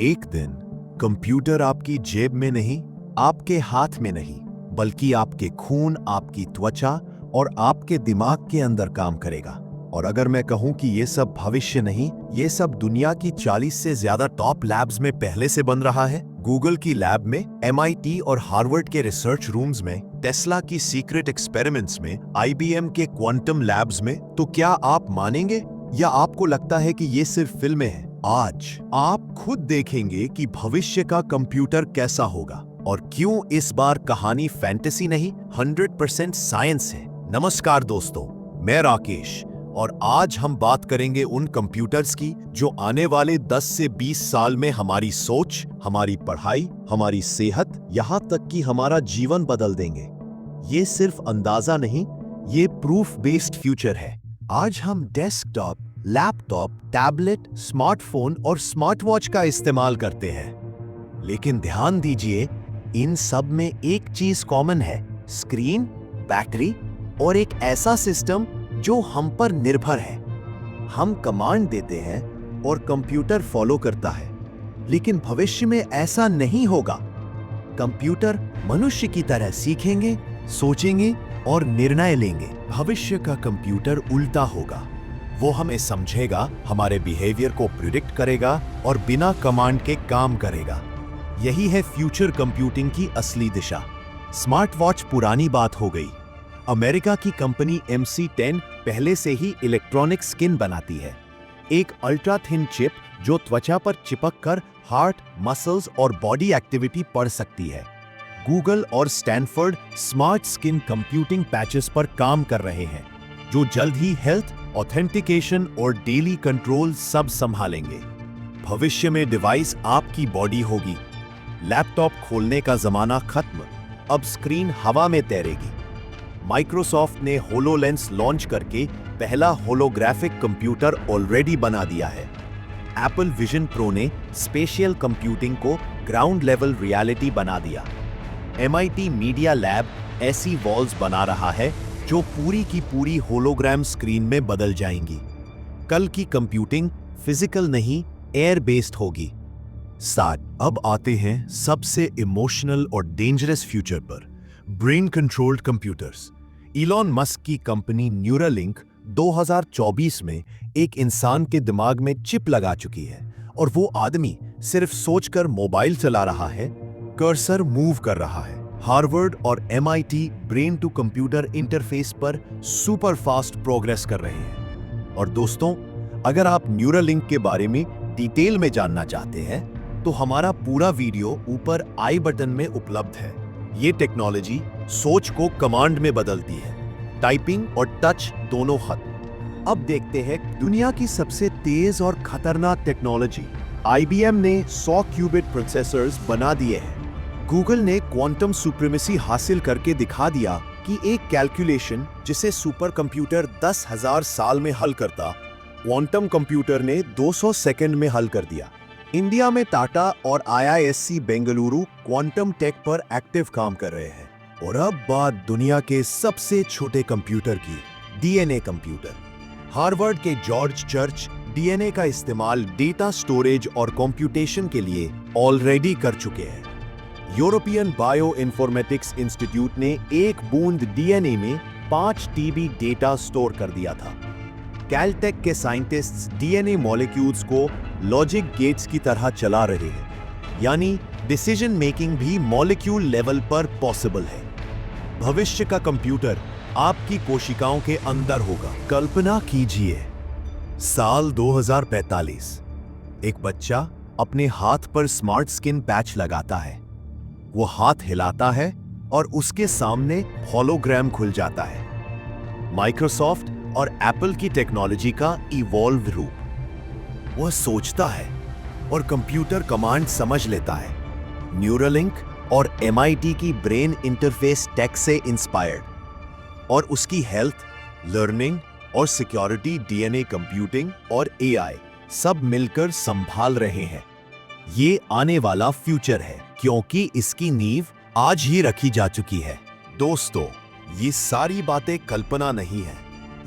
एक दिन कंप्यूटर आपकी जेब में नहीं, आपके हाथ में नहीं, बल्कि आपके खून, आपकी त्वचा और आपके दिमाग के अंदर काम करेगा। और अगर मैं कहूं कि ये सब भविष्य नहीं, ये सब दुनिया की 40 से ज्यादा टॉप लैब्स में पहले से बन रहा है। गूगल की लैब में, MIT और हार्वर्ड के रिसर्च रूम्स में, टेस्ला की सीक्रेट एक्सपेरिमेंट्स में, IBM के क्वांटम लैब्स में। तो क्या आप मानेंगे या आपको लगता है कि ये सिर्फ फिल्में हैं? आज आप खुद देखेंगे कि भविष्य का कंप्यूटर कैसा होगा और क्यों इस बार कहानी फैंटेसी नहीं, 100% साइंस है। नमस्कार दोस्तों, मैं राकेश और आज हम बात करेंगे उन कंप्यूटर्स की जो आने वाले 10 से 20 साल में हमारी सोच, हमारी पढ़ाई, हमारी सेहत, यहाँ तक कि हमारा जीवन बदल देंगे। ये सिर्फ अंदाजा नहीं, ये प्रूफ बेस्ड फ्यूचर है। आज हम डेस्कटॉप, लैपटॉप, टैबलेट, स्मार्टफोन और स्मार्ट वॉच का इस्तेमाल करते हैं, लेकिन ध्यान दीजिए, इन सब में एक चीज कॉमन है: स्क्रीन, बैटरी और एक ऐसा सिस्टम जो हम पर निर्भर है। हम कमांड देते हैं और कंप्यूटर फॉलो करता है, लेकिन भविष्य में ऐसा नहीं होगा। कंप्यूटर मनुष्य की तरह सीखेंगे, सोचेंगे और निर्णय लेंगे। भविष्य का कंप्यूटर उल्टा होगा। वो हमें समझेगा, हमारे बिहेवियर को प्रिडिक्ट करेगा और बिना कमांड के काम करेगा। यही है फ्यूचर कंप्यूटिंग की असली दिशा। स्मार्ट वॉच पुरानी बात हो गई। अमेरिका की कंपनी MC10 पहले से ही इलेक्ट्रॉनिक स्किन बनाती है, एक अल्ट्रा थिन चिप जो त्वचा पर चिपक कर हार्ट, मसल्स और बॉडी एक्टिविटी पढ़ सकती है। गूगल और Stanford smart skin computing patches पर काम कर रहे हैं, जो जल्द ही हेल्थ, ऑथेंटिकेशन और डेली कंट्रोल सब संभालेंगे। भविष्य में डिवाइस आपकी बॉडी होगी। लैपटॉप खोलने का जमाना खत्म, अब स्क्रीन हवा में तैरेगी। माइक्रोसॉफ्ट ने होलोलेंस लॉन्च करके पहला होलोग्राफिक कंप्यूटर ऑलरेडी बना दिया है। एप्पल विजन प्रो ने स्पेशियल कंप्यूटिंग को ग्राउंड लेवल रियलिटी बना दिया। MIT मीडिया लैब ऐसी वॉल्स बना रहा है जो पूरी की पूरी होलोग्राम स्क्रीन में बदल जाएंगी। कल की कंप्यूटिंग फिजिकल नहीं, एयर बेस्ड होगी। अब आते हैं सबसे इमोशनल और डेंजरस फ्यूचर पर, brain controlled computers. Elon Musk की कंपनी न्यूरालिंक 2024 में एक इंसान के दिमाग में चिप लगा चुकी है और वो आदमी सिर्फ सोचकर मोबाइल चला रहा है, कर्सर मूव कर रहा है। हार्वर्ड और MIT brain to computer interface पर सुपर फास्ट प्रोग्रेस कर रहे हैं। और दोस्तों, अगर आप न्यूरालिंक के बारे में डिटेल में जानना चाहते हैं तो हमारा पूरा वीडियो ऊपर आई बटन में उपलब्ध है। ये टेक्नोलॉजी सोच को कमांड में बदलती है, टाइपिंग और टच दोनों खत्म। अब देखते हैं दुनिया की सबसे तेज और खतरनाक टेक्नोलॉजी। IBM ने 100 क्यूबिट प्रोसेसर्स बना दिए हैं। गूगल ने क्वांटम सुप्रीमेसी हासिल करके दिखा दिया कि एक कैलकुलेशन जिसे सुपर कंप्यूटर 10,000 साल में हल करता, क्वांटम कंप्यूटर ने 200 सेकंड में हल कर दिया। इंडिया में टाटा और IISc बेंगलुरु क्वांटम टेक पर एक्टिव काम कर रहे हैं। और अब बात दुनिया के सबसे छोटे कंप्यूटर की, DNA कंप्यूटर। हार्वर्ड के जॉर्ज चर्च DNA का इस्तेमाल डेटा स्टोरेज और कंप्यूटेशन के लिए ऑलरेडी कर चुके हैं। यूरोपियन बायो इन्फॉर्मेटिक्स इंस्टीट्यूट ने एक बूंद DNA में 5 TB डेटा स्टोर कर दिया था। कैलटेक के साइंटिस्ट्स DNA मॉलिक्यूल्स को लॉजिक गेट्स की तरह चला रहे हैं, यानी डिसीजन मेकिंग भी मॉलिक्यूल लेवल पर पॉसिबल है। भविष्य का कंप्यूटर आपकी कोशिकाओं के अंदर होगा। कल्पना कीजिए, साल 2045, एक बच्चा अपने हाथ पर स्मार्ट स्किन पैच लगाता है। वो हाथ हिलाता है और उसके सामने होलोग्राम खुल जाता है। माइक्रोसॉफ्ट और एप्पल की टेक्नोलॉजी का इवॉल्व रूप। वह सोचता है और कंप्यूटर कमांड समझ लेता है। न्यूरालिंक और MIT की ब्रेन इंटरफेस टेक से इंस्पायर्ड। और उसकी हेल्थ, लर्निंग और सिक्योरिटी DNA कंप्यूटिंग और AI सब मिलकर संभाल रहे हैं। ये आने वाला फ्यूचर है, क्योंकि इसकी नींव आज ही रखी जा चुकी है। दोस्तों, ये सारी बातें कल्पना नहीं है।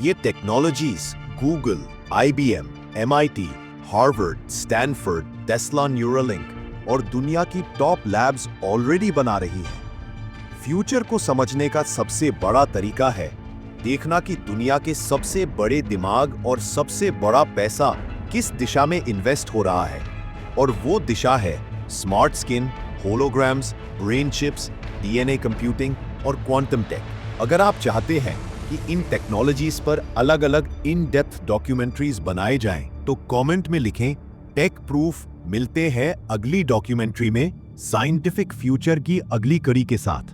ये technologies Google, IBM, MIT, Harvard, Stanford Tesla Neuralink और दुनिया की टॉप लैब्स ऑलरेडी बना रही हैं। फ्यूचर को समझने का सबसे बड़ा तरीका है देखना कि दुनिया के सबसे बड़े दिमाग और सबसे बड़ा पैसा किस दिशा में इन्वेस्ट हो रहा है, और वो दिशा है smart skin, holograms, brain chips, DNA computing और क्वांटम टेक। अगर आप चाहते हैं कि इन टेक्नोलॉजीज पर अलग अलग इन डेप्थ डॉक्यूमेंट्रीज बनाए जाएं, तो कमेंट में लिखें टेक प्रूफ। मिलते हैं अगली डॉक्यूमेंट्री में साइंटिफिक फ्यूचर की अगली कड़ी के साथ।